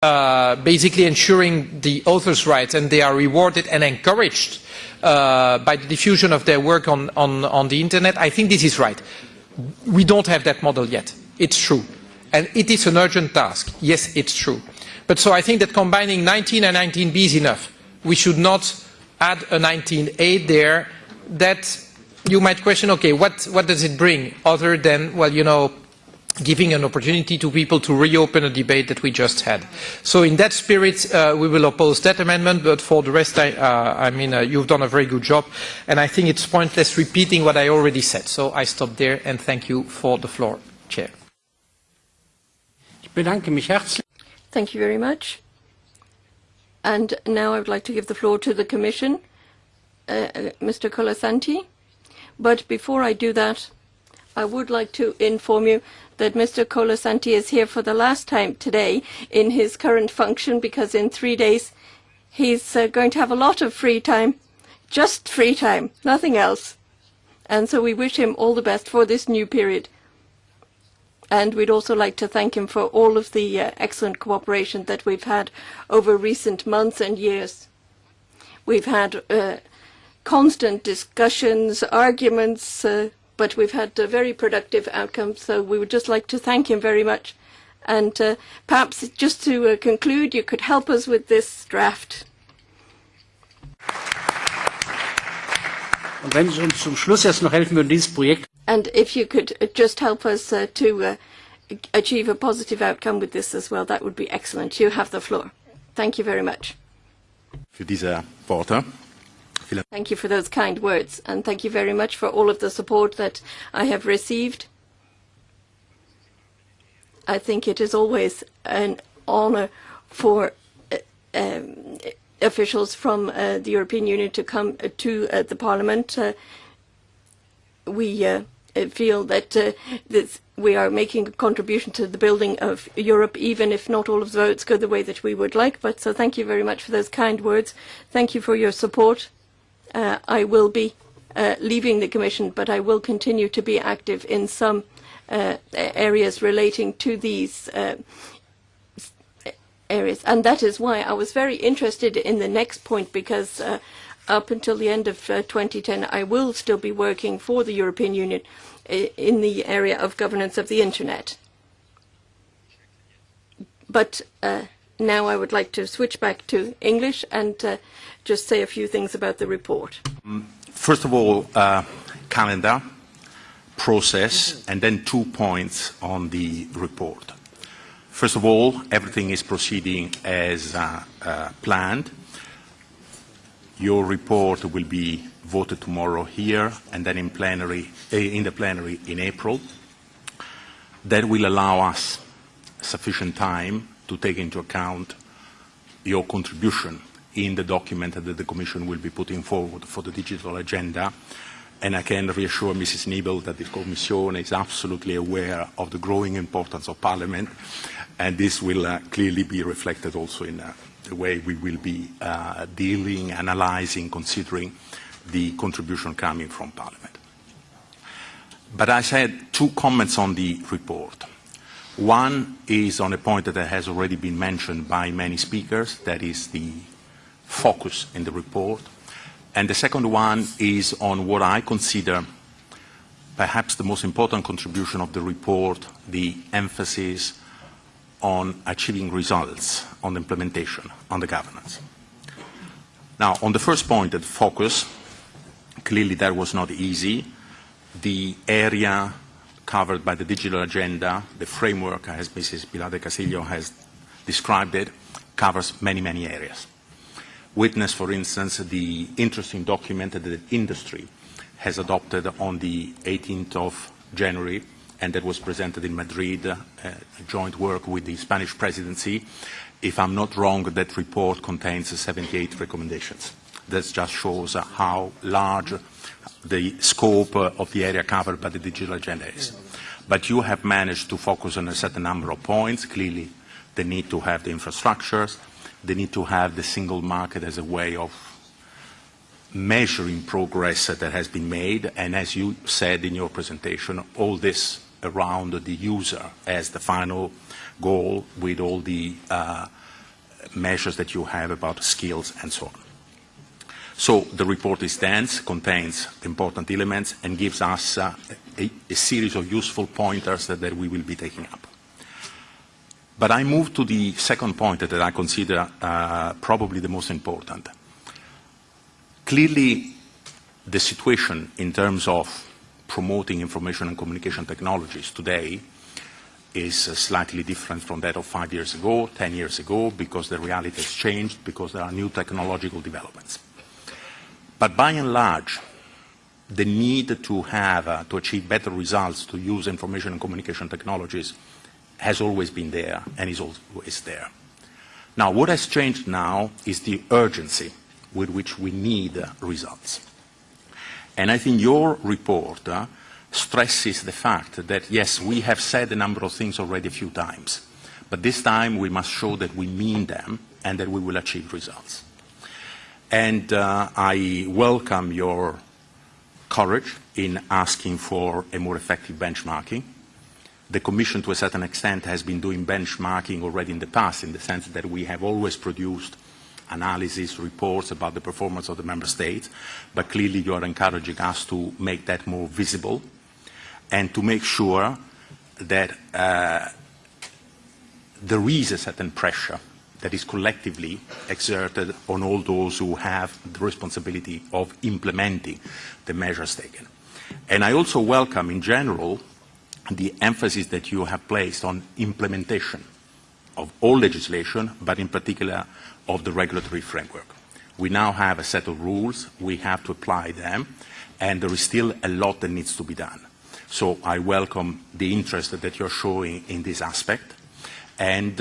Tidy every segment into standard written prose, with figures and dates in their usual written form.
basically ensuring the authors' rights, and they are rewarded and encouraged by the diffusion of their work on the internet, I think this is right. We don't have that model yet. It's true. And it is an urgent task. Yes, it's true. But so I think that combining 19 and 19b is enough. We should not add a 19a there. That you might question, okay, what does it bring other than, well, you know, giving an opportunity to people to reopen a debate that we just had. So in that spirit, we will oppose that amendment, but for the rest, I mean, you've done a very good job, and I think it's pointless repeating what I already said. So I stop there, and thank you for the floor, Chair. Thank you very much. And now I would like to give the floor to the Commission, Mr. Colasanti. But before I do that, I would like to inform you that Mr. Colasanti is here for the last time today in his current function, because in 3 days he's going to have a lot of free time, just free time, nothing else. And so we wish him all the best for this new period. And we'd also like to thank him for all of the excellent cooperation that we've had over recent months and years. We've had constant discussions, arguments, but we've had a very productive outcome, so we would just like to thank him very much. And perhaps just to conclude, you could help us with this draft. And if you could just help us to achieve a positive outcome with this as well, that would be excellent. You have the floor. Thank you very much. Thank you for those kind words, and thank you very much for all of the support that I have received. I think it is always an honor for officials from the European Union to come to the Parliament. We feel that we are making a contribution to the building of Europe, even if not all of the votes go the way that we would like. But so thank you very much for those kind words. Thank you for your support. I will be leaving the Commission, but I will continue to be active in some areas relating to these areas. And that is why I was very interested in the next point, because up until the end of 2010, I will still be working for the European Union in the area of governance of the Internet. But now I would like to switch back to English and just say a few things about the report. First of all, calendar, process, and then 2 points on the report. First of all, everything is proceeding as planned. Your report will be voted tomorrow here and then in the plenary in April. That will allow us sufficient time to take into account your contribution in the document that the Commission will be putting forward for the digital agenda. And I can reassure Mrs. Niebel that the Commission is absolutely aware of the growing importance of Parliament, and this will clearly be reflected also in the way we will be dealing, analysing, considering the contribution coming from Parliament. But I said 2 comments on the report. One is on a point that has already been mentioned by many speakers, that is the focus in the report. And the second one is on what I consider perhaps the most important contribution of the report, the emphasis on achieving results, on the implementation, on the governance. Now, on the first point, the focus, clearly that was not easy. The area covered by the digital agenda, the framework, as Mrs. Pilar de Castillo has described it, covers many, many areas. Witness, for instance, the interesting document that the industry has adopted on the 18th of January, and that was presented in Madrid, a joint work with the Spanish presidency. If I'm not wrong, that report contains 78 recommendations. That just shows how large the scope of the area covered by the digital agenda is. But you have managed to focus on a certain number of points. Clearly, the need to have the infrastructures, the need to have the single market as a way of measuring progress that has been made, and as you said in your presentation, all this around the user as the final goal, with all the measures that you have about skills and so on. So the report is dense, contains important elements, and gives us a series of useful pointers that we will be taking up. But I move to the second point that I consider probably the most important. Clearly, the situation in terms of promoting information and communication technologies today is slightly different from that of 5 years ago, 10 years ago, because the reality has changed, because there are new technological developments. But by and large, the need to have, to achieve better results, to use information and communication technologies has always been there and is always there. Now, what has changed now is the urgency with which we need results. And I think your report stresses the fact that, yes, we have said a number of things already a few times, but this time we must show that we mean them and that we will achieve results. And I welcome your courage in asking for a more effective benchmarking. The Commission, to a certain extent, has been doing benchmarking already in the past, in the sense that we have always produced analysis, reports about the performance of the Member States, but clearly you are encouraging us to make that more visible and to make sure that there is a certain pressure that is collectively exerted on all those who have the responsibility of implementing the measures taken. And I also welcome, in general, the emphasis that you have placed on implementation of all legislation, but in particular of the regulatory framework. We now have a set of rules, we have to apply them, and there is still a lot that needs to be done. So I welcome the interest that you're showing in this aspect. And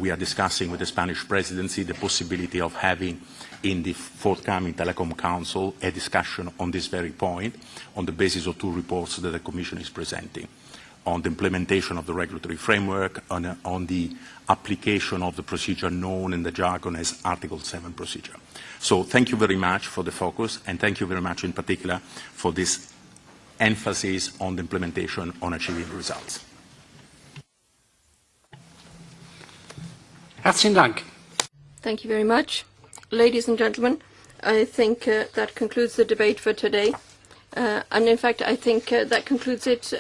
we are discussing with the Spanish presidency the possibility of having in the forthcoming Telecom Council a discussion on this very point on the basis of 2 reports that the Commission is presenting on the implementation of the regulatory framework, on the application of the procedure known in the jargon as Article 7 procedure. So thank you very much for the focus, and thank you very much in particular for this emphasis on the implementation on achieving results. Herzlichen Dank. Thank you very much. Ladies and gentlemen, I think that concludes the debate for today. And in fact, I think that concludes it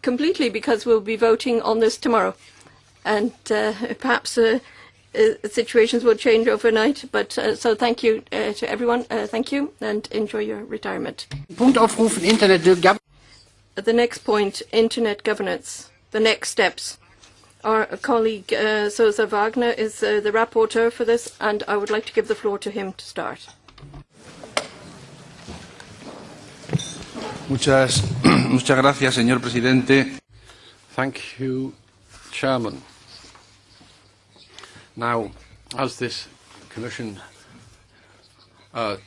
completely, because we'll be voting on this tomorrow. And perhaps situations will change overnight. But so thank you to everyone. Thank you, and enjoy your retirement. Punkt aufrufen, Internet governance. The next point, Internet governance. The next steps. Our colleague Sosa Wagner is the rapporteur for this, and I would like to give the floor to him to start. Muchas gracias, señor presidente. Thank you, Chairman. Now, as this Commission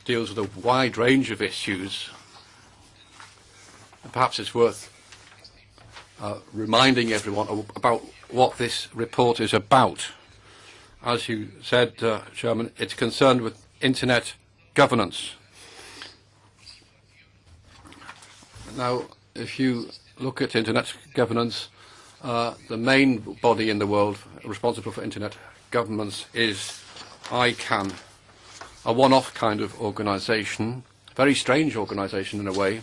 deals with a wide range of issues, perhaps it's worth reminding everyone about what this report is about. As you said, Chairman, it's concerned with Internet governance. Now, if you look at Internet governance, the main body in the world responsible for Internet governance is ICANN, a one-off kind of organisation, very strange organisation in a way,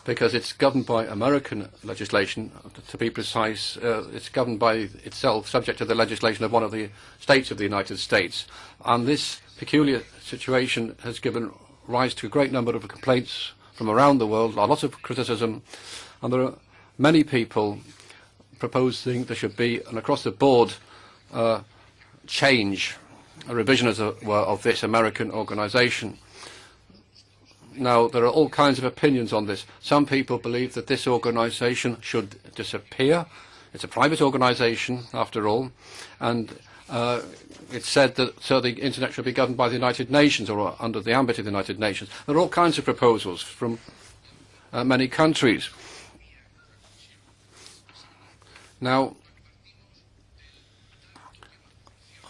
because it's governed by American legislation. To be precise, it's governed by itself, subject to the legislation of one of the states of the United States. And this peculiar situation has given rise to a great number of complaints from around the world, a lot of criticism, and there are many people proposing there should be an across-the-board change, a revision, as it were, of this American organisation. Now, there are all kinds of opinions on this. Some people believe that this organisation should disappear. It's a private organisation, after all, and it's said that so the Internet should be governed by the United Nations or under the ambit of the United Nations. There are all kinds of proposals from many countries. Now,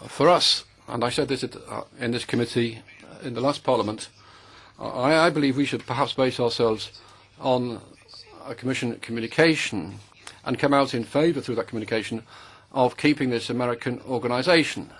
for us, and I said this in this committee in the last Parliament, I believe we should perhaps base ourselves on a Commission communication and come out in favour through that communication of keeping this American organization.